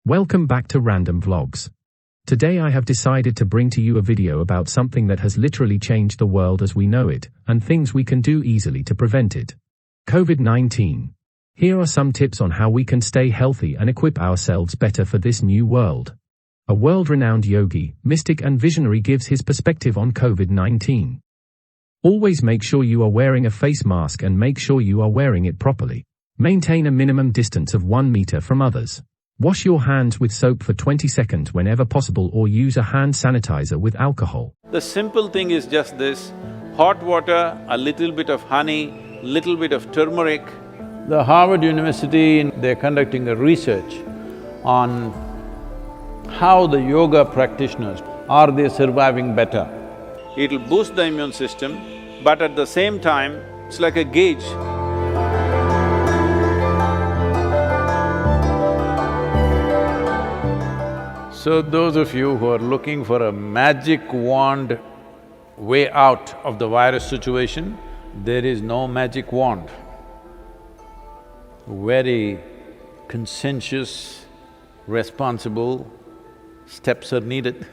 Welcome back to Random Vlogs. Today I have decided to bring to you a video about something that has literally changed the world as we know it, and things we can do easily to prevent it. COVID-19. Here are some tips on how we can stay healthy and equip ourselves better for this new world. A world-renowned yogi, mystic and visionary gives his perspective on COVID-19. Always make sure you are wearing a face mask and make sure you are wearing it properly. Maintain a minimum distance of 1 meter from others. Wash your hands with soap for 20 seconds whenever possible or use a hand sanitizer with alcohol. The simple thing is just this: hot water, a little bit of honey, little bit of turmeric. The Harvard University, they're conducting a research on how the yoga practitioners, are they surviving better? It'll boost the immune system, but at the same time, it's like a gauge. So those of you who are looking for a magic wand way out of the virus situation, there is no magic wand. Very conscientious, responsible steps are needed.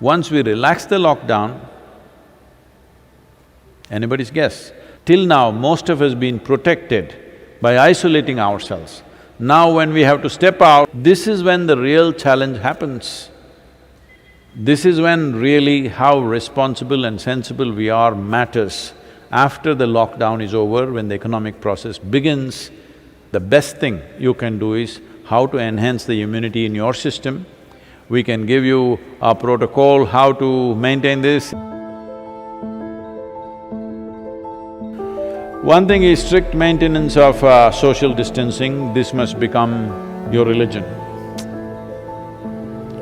Once we relax the lockdown, anybody's guess, till now most of us been protected by isolating ourselves. Now when we have to step out, this is when the real challenge happens. This is when really how responsible and sensible we are matters. After the lockdown is over, when the economic process begins, the best thing you can do is how to enhance the immunity in your system. We can give you a protocol how to maintain this. One thing is strict maintenance of social distancing. This must become your religion,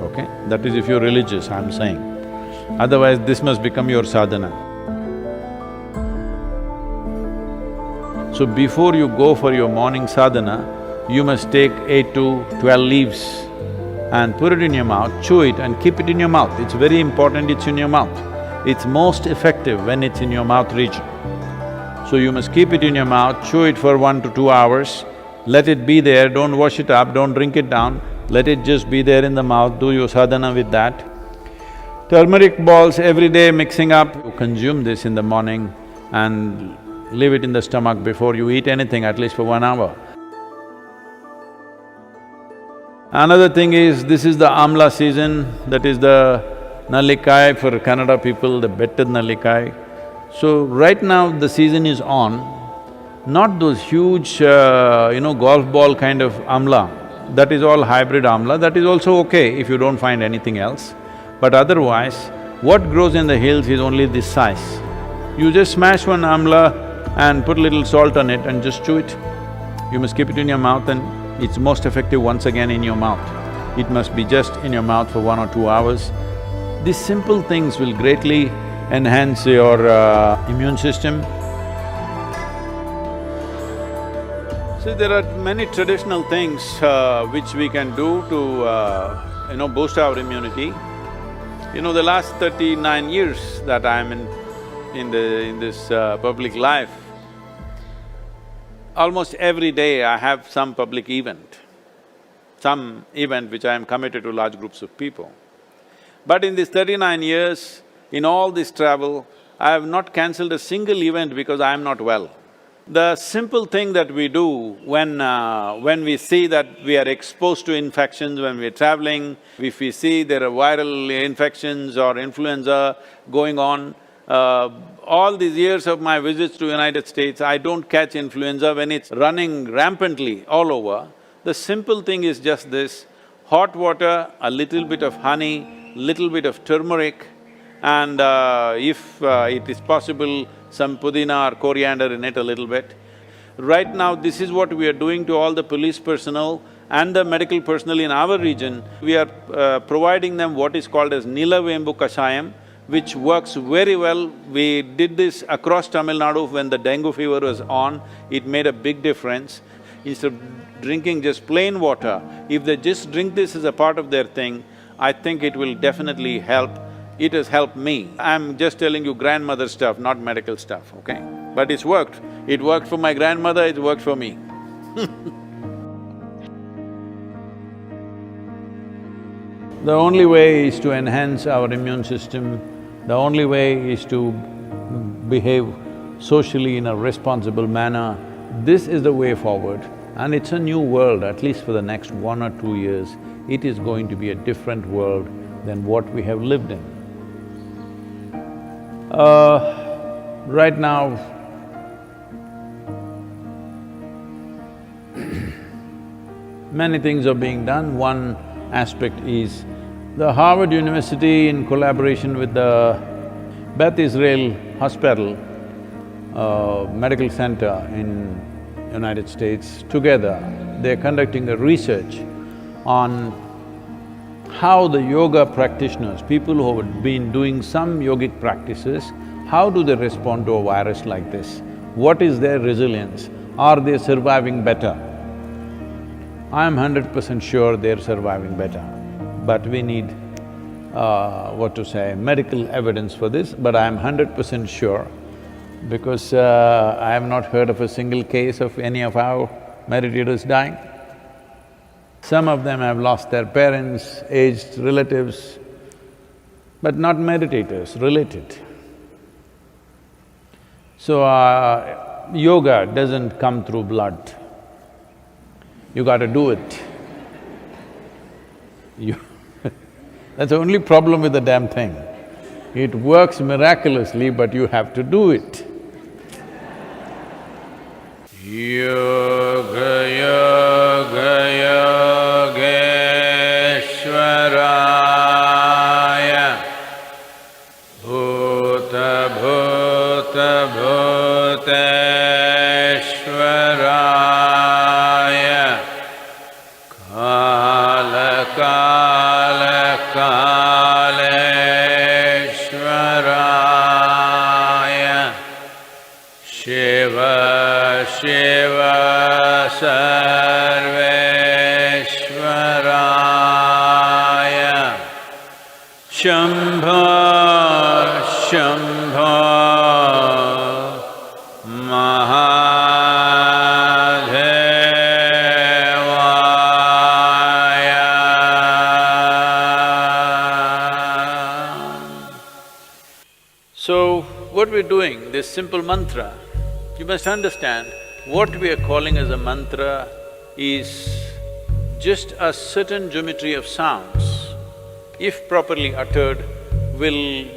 okay? That is if you're religious, I'm saying. Otherwise, this must become your sadhana. So before you go for your morning sadhana, you must take 8 to 12 leaves and put it in your mouth, chew it and keep it in your mouth. It's very important it's in your mouth. It's most effective when it's in your mouth region. So you must keep it in your mouth, chew it for 1 to 2 hours, let it be there, don't wash it up, don't drink it down, let it just be there in the mouth, do your sadhana with that. Turmeric balls every day mixing up, you consume this in the morning and leave it in the stomach before you eat anything, at least for 1 hour. Another thing is, this is the amla season, that is the nallikai for Kannada people, the betted nallikai. So right now the season is on, not those huge, golf ball kind of amla, that is all hybrid amla, that is also okay if you don't find anything else. But otherwise, what grows in the hills is only this size. You just smash one amla and put a little salt on it and just chew it. You must keep it in your mouth and it's most effective once again in your mouth. It must be just in your mouth for 1 or 2 hours. These simple things will greatly enhance your immune system. See, there are many traditional things which we can do to boost our immunity. The last 39 years that I'm in this public life, almost every day I have some public event, which I am committed to large groups of people. But in these 39 years, in all this travel, I have not cancelled a single event because I am not well. The simple thing that we do when we see that we are exposed to infections when we are traveling, if we see there are viral infections or influenza going on, all these years of my visits to United States, I don't catch influenza when it's running rampantly all over. The simple thing is just this: hot water, a little bit of honey, little bit of turmeric, and if it is possible, some pudina or coriander in it a little bit. Right now, this is what we are doing to all the police personnel and the medical personnel in our region. We are providing them what is called as Nilavembu Kashayam, which works very well. We did this across Tamil Nadu when the dengue fever was on, it made a big difference. Instead of drinking just plain water, if they just drink this as a part of their thing, I think it will definitely help. It has helped me. I'm just telling you grandmother stuff, not medical stuff, okay? But it's worked. It worked for my grandmother, it worked for me The only way is to enhance our immune system, the only way is to behave socially in a responsible manner. This is the way forward, and it's a new world, at least for the next 1 or 2 years. It is going to be a different world than what we have lived in. Right now, many things are being done. One aspect is the Harvard University, in collaboration with the Beth Israel Hospital, medical center in United States, together they're conducting a research on how the yoga practitioners, people who have been doing some yogic practices, how do they respond to a virus like this? What is their resilience? Are they surviving better? I'm 100% sure they're surviving better, but we need, medical evidence for this, but I'm 100% sure because I have not heard of a single case of any of our meditators dying. Some of them have lost their parents, aged relatives, but not meditators, related. So, yoga doesn't come through blood. You gotta do it. That's the only problem with the damn thing. It works miraculously, but you have to do it. Yoga, yoga, yogeshwaraya, bhuta, bhuta, bhuteshwaraya, kala, kala, kaleshwaraya, shiva, shiva, sarveshwaraya, shambho, shambho, mahadevaya. So, what we're doing, this simple mantra, you must understand, what we are calling as a mantra is just a certain geometry of sounds. If properly uttered,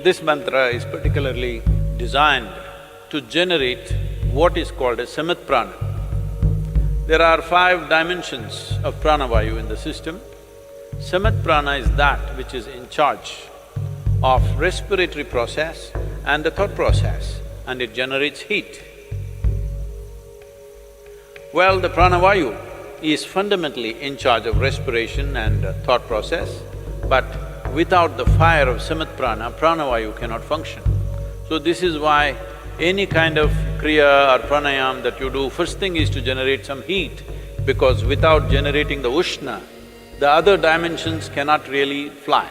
this mantra is particularly designed to generate what is called as samat prana. There are 5 dimensions of pranavayu in the system. Samat prana is that which is in charge of respiratory process and the thought process, and it generates heat. Well, the pranavayu is fundamentally in charge of respiration and thought process, but without the fire of samat prana, pranavayu cannot function. So this is why any kind of kriya or pranayam that you do, first thing is to generate some heat, because without generating the ushna, the other dimensions cannot really fly.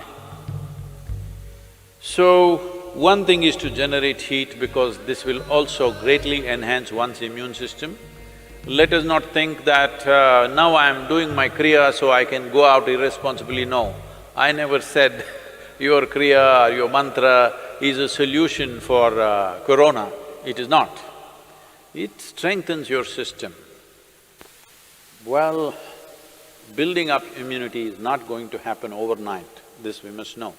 So, one thing is to generate heat, because this will also greatly enhance one's immune system. Let us not think that now I'm doing my kriya so I can go out irresponsibly. No, I never said your kriya or your mantra is a solution for corona. It is not. It strengthens your system. Well, building up immunity is not going to happen overnight, this we must know.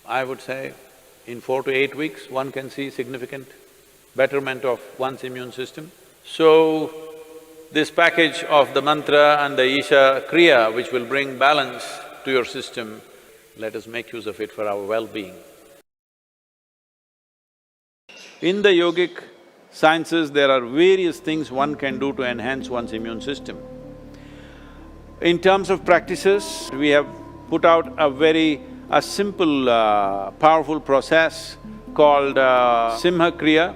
I would say in 4 to 8 weeks, one can see significant betterment of one's immune system. So, this package of the mantra and the Isha Kriya, which will bring balance to your system, let us make use of it for our well-being. In the yogic sciences, there are various things one can do to enhance one's immune system. In terms of practices, we have put out a simple, powerful process called Simha Kriya.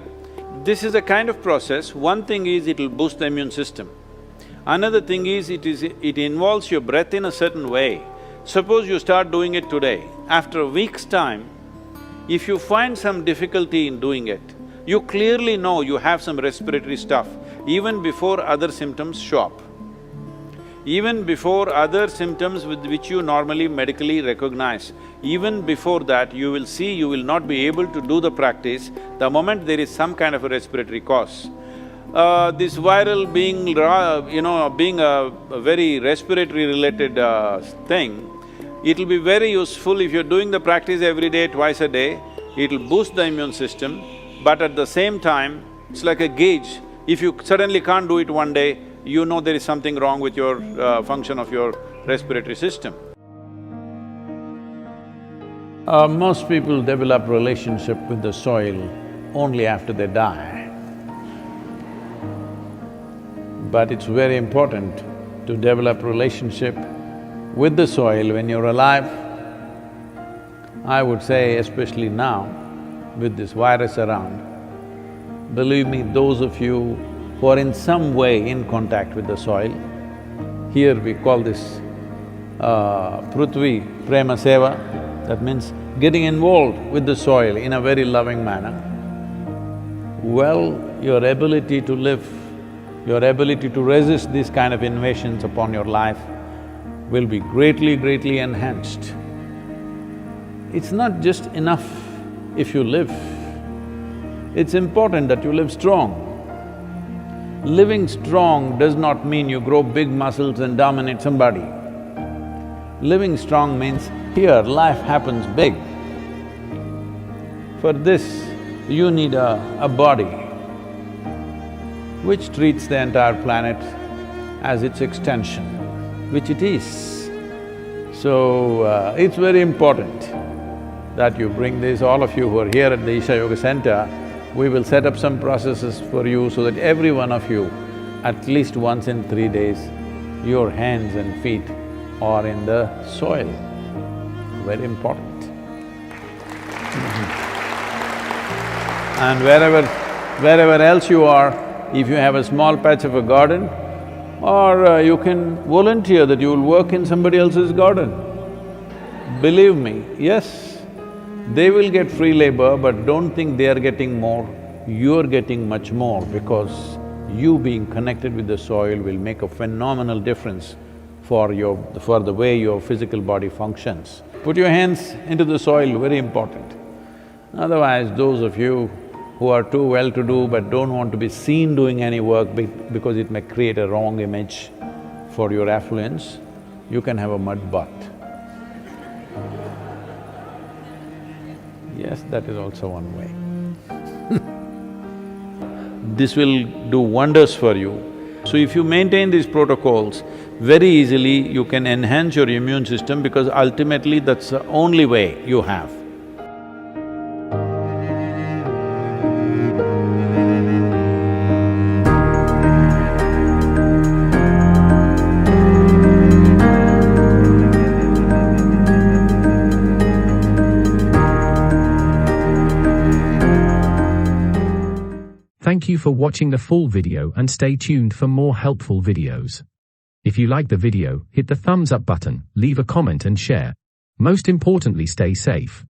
This is a kind of process. One thing is it'll boost the immune system. Another thing is it involves your breath in a certain way. Suppose you start doing it today, after a week's time, if you find some difficulty in doing it, you clearly know you have some respiratory stuff even before other symptoms show up. even before other symptoms with which you normally medically recognize, even before that you will see you will not be able to do the practice the moment there is some kind of a respiratory cause. This viral being, being a very respiratory related thing, it'll be very useful if you're doing the practice every day, twice a day, it'll boost the immune system, but at the same time, it's like a gauge. If you suddenly can't do it one day, you know there is something wrong with your function of your respiratory system. Most people develop relationship with the soil only after they die. But it's very important to develop relationship with the soil when you're alive. I would say especially now, with this virus around, believe me, those of you who are in some way in contact with the soil, here we call this Prithvi Prema Seva, that means getting involved with the soil in a very loving manner. Well, your ability to live, your ability to resist these kind of invasions upon your life will be greatly enhanced. It's not just enough if you live, it's important that you live strong. Living strong does not mean you grow big muscles and dominate somebody. Living strong means here life happens big. For this, you need a body which treats the entire planet as its extension, which it is. So, it's very important that you bring this, all of you who are here at the Isha Yoga Center, we will set up some processes for you so that every one of you, at least once in 3 days, your hands and feet are in the soil. Very important. And wherever else you are, if you have a small patch of a garden, or you can volunteer that you will work in somebody else's garden. Believe me, yes, they will get free labor, but don't think they are getting more, you're getting much more, because you being connected with the soil will make a phenomenal difference for the way your physical body functions. Put your hands into the soil, very important. Otherwise, those of you who are too well-to-do but don't want to be seen doing any work because it may create a wrong image for your affluence, you can have a mud bath. Yes, that is also one way. This will do wonders for you. So if you maintain these protocols, very easily you can enhance your immune system, because ultimately that's the only way you have. Thank you for watching the full video and stay tuned for more helpful videos. If you like the video, hit the thumbs up button, leave a comment and share. Most importantly, stay safe.